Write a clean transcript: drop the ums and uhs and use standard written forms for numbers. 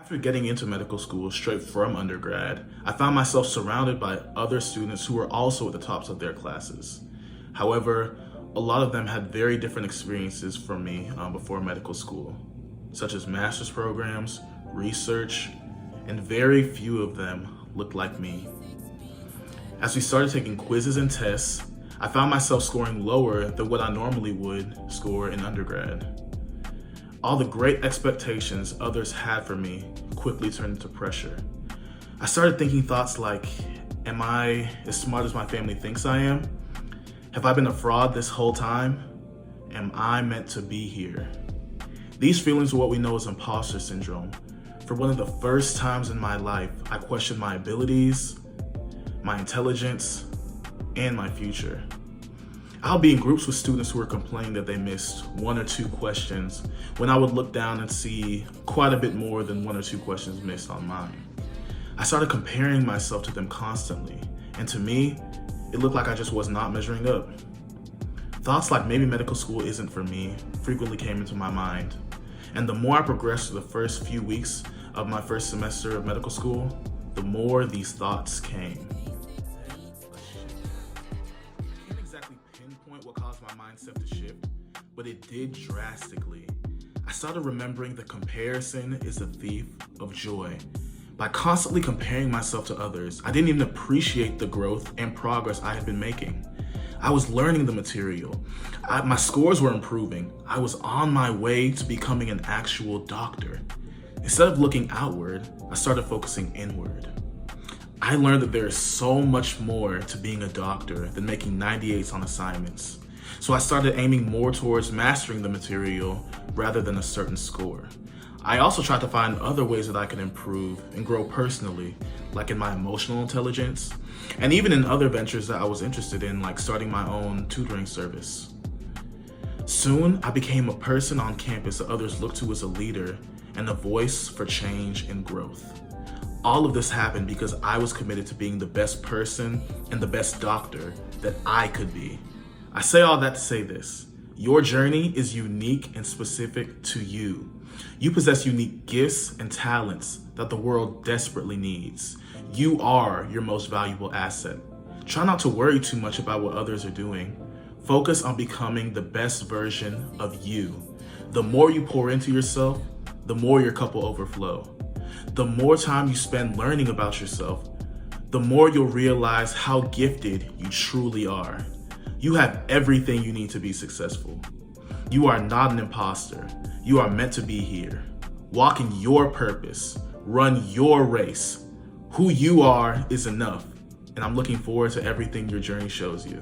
After getting into medical school straight from undergrad, I found myself surrounded by other students who were also at the tops of their classes. However, a lot of them had very different experiences from me before medical school, such as master's programs, research, and very few of them looked like me. As we started taking quizzes and tests, I found myself scoring lower than what I normally would score in undergrad. All the great expectations others had for me quickly turned into pressure. I started thinking thoughts like, am I as smart as my family thinks I am? Have I been a fraud this whole time? Am I meant to be here? These feelings are what we know as imposter syndrome. For one of the first times in my life, I questioned my abilities, my intelligence, and my future. I'll be in groups with students who are complaining that they missed 1 or 2 questions when I would look down and see quite a bit more than 1 or 2 questions missed on mine. I started comparing myself to them constantly, and to me, it looked like I just was not measuring up. Thoughts like maybe medical school isn't for me frequently came into my mind, and the more I progressed through the first few weeks of my first semester of medical school, the more these thoughts came. What caused my mindset to shift, but it did drastically. I started remembering that comparison is the thief of joy. By constantly comparing myself to others, I didn't even appreciate the growth and progress I had been making. I was learning the material. My scores were improving. I was on my way to becoming an actual doctor. Instead of looking outward, I started focusing inward. I learned that there is so much more to being a doctor than making 98s on assignments. So I started aiming more towards mastering the material rather than a certain score. I also tried to find other ways that I could improve and grow personally, like in my emotional intelligence, and even in other ventures that I was interested in, like starting my own tutoring service. Soon, I became a person on campus that others looked to as a leader and a voice for change and growth. All of this happened because I was committed to being the best person and the best doctor that I could be. I say all that to say this: your journey is unique and specific to you. You possess unique gifts and talents that the world desperately needs. You are your most valuable asset. Try not to worry too much about what others are doing. Focus on becoming the best version of you. The more you pour into yourself, the more your cup will overflow. The more time you spend learning about yourself, the more you'll realize how gifted you truly are. You have everything you need to be successful. You are not an imposter. You are meant to be here. Walk in your purpose. Run your race. Who you are is enough. And I'm looking forward to everything your journey shows you.